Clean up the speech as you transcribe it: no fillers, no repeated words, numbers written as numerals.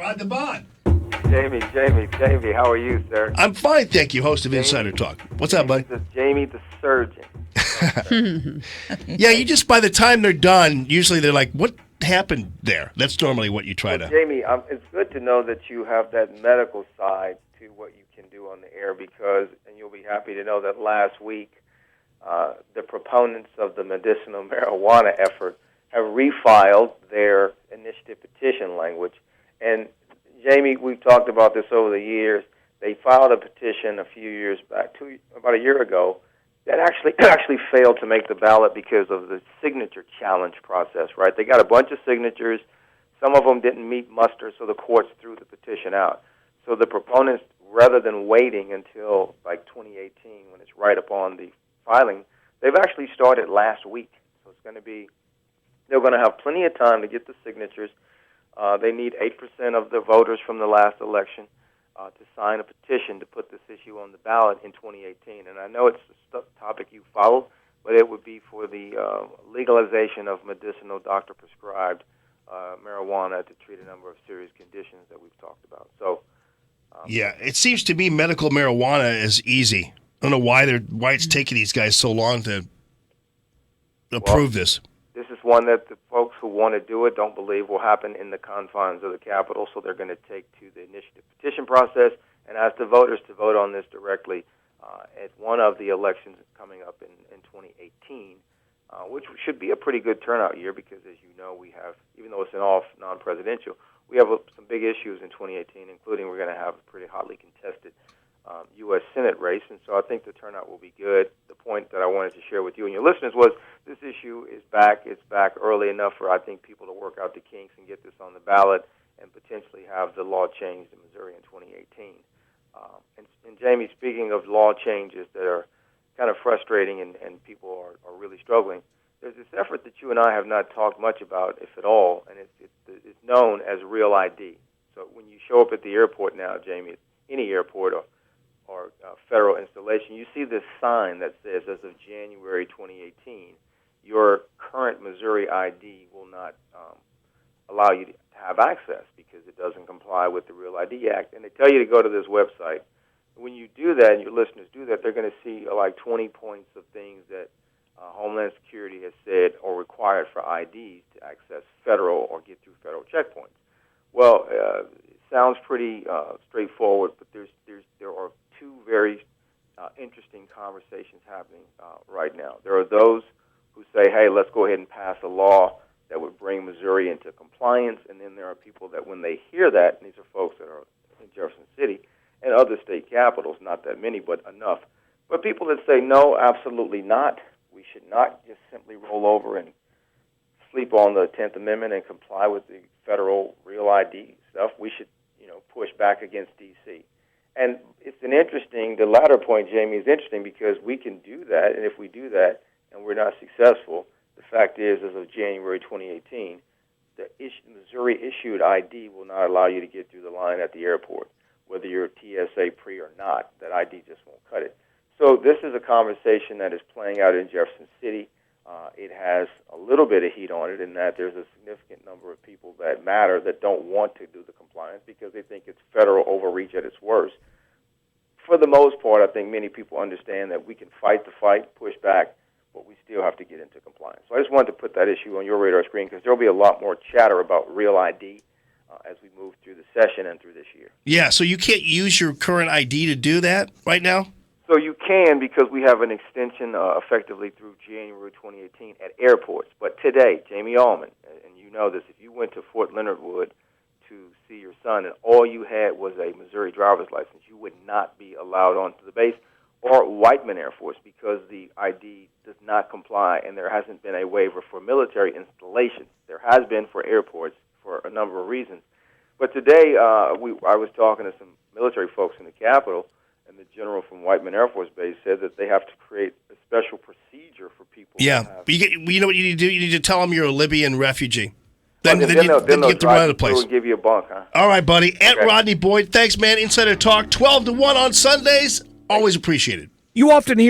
Rod the Bond. Jamie, how are you, sir? I'm fine, thank you, host of Insider Talk. What's up, buddy? This is Jamie the surgeon. Yeah, you just, by the time they're done, usually they're like, what happened there? That's normally what you try to... Jamie, it's good to know that you have that medical side to what you can do on the air because, and you'll be happy to know that last week, the proponents of the medicinal marijuana effort have refiled their initiative petition language. And Jamie, we've talked about this over the years. They filed a petition a few years back, about a year ago, that actually failed to make the ballot because of the signature challenge process, right? They got a bunch of signatures. Some of them didn't meet muster, so the courts threw the petition out. So the proponents, rather than waiting until like 2018 when it's right upon the filing, they've actually started last week. So it's going to be, they're going to have plenty of time to get the signatures. They need 8% of the voters from the last election to sign a petition to put this issue on the ballot in 2018. And I know it's a topic you followed, but it would be for the legalization of medicinal doctor-prescribed marijuana to treat a number of serious conditions that we've talked about. So, yeah, it seems to me medical marijuana is easy. I don't know why it's taking these guys so long to approve this. This is one that the folks who want to do it don't believe will happen in the confines of the Capitol, so they're going to take to the initiative petition process and ask the voters to vote on this directly at one of the elections coming up in 2018, which should be a pretty good turnout year because, as you know, we have, even though it's an off non-presidential, we have some big issues in 2018, including we're going to have a pretty hotly contested U.S. Senate race, and so I think the turnout will be good. The point that I wanted to share with you and your listeners was this issue is back. It's back early enough for, I think, people to work out the kinks and get this on the ballot and potentially have the law changed in Missouri in 2018. And Jamie, speaking of law changes that are kind of frustrating and people are really struggling, there's this effort that you and I have not talked much about, if at all, and it's known as Real ID. So when you show up at the airport now, Jamie, at any airport or federal installation, you see this sign that says, as of January 2018, your current Missouri ID will not allow you to have access because it doesn't comply with the Real ID Act. And they tell you to go to this website. When you do that, and your listeners do that, they're going to see like 20 points of things that Homeland Security has said are required for IDs to access federal or get through federal checkpoints. Well, it sounds pretty straightforward, but there are two very interesting conversations happening right now. There are those who say, hey, let's go ahead and pass a law that would bring Missouri into compliance, and then there are people that when they hear that, and these are folks that are in Jefferson City and other state capitals, not that many, but enough, but people that say, no, absolutely not. We should not just simply roll over and sleep on the 10th Amendment and comply with the federal Real ID stuff. We should, push back against D.C. And it's the latter point, Jamie, is interesting because we can do that, and if we do that and we're not successful, the fact is, as of January 2018, the Missouri-issued ID will not allow you to get through the line at the airport, whether you're TSA pre or not. That ID just won't cut it. So this is a conversation that is playing out in Jefferson City. It has a little bit of heat on it in that there's a significant number of people that matter that don't want to do the compliance because they think it's federal overreach at its worst. For the most part, I think many people understand that we can fight the fight, push back, but we still have to get into compliance. So I just wanted to put that issue on your radar screen because there will be a lot more chatter about Real ID as we move through the session and through this year. Yeah, so you can't use your current ID to do that right now? So you can because we have an extension effectively through January 2018 at airports. But today, Jamie Allman, and you know this, if you went to Fort Leonard Wood to see your son and all you had was a Missouri driver's license, you would not be allowed onto the base or Whiteman Air Force because the ID does not comply and there hasn't been a waiver for military installations. There has been for airports for a number of reasons. But today I was talking to some military folks in the Capitol, and the general from Whiteman Air Force Base said that they have to create a special procedure for people. Yeah, but you know what you need to do? You need to tell them you're a Libyan refugee. Then they'll get the run of the place. And give you a bunk, huh? All right, buddy. At Rodney Boyd, thanks, man. Insider Talk, 12 to 1 on Sundays. Always appreciated. You often hear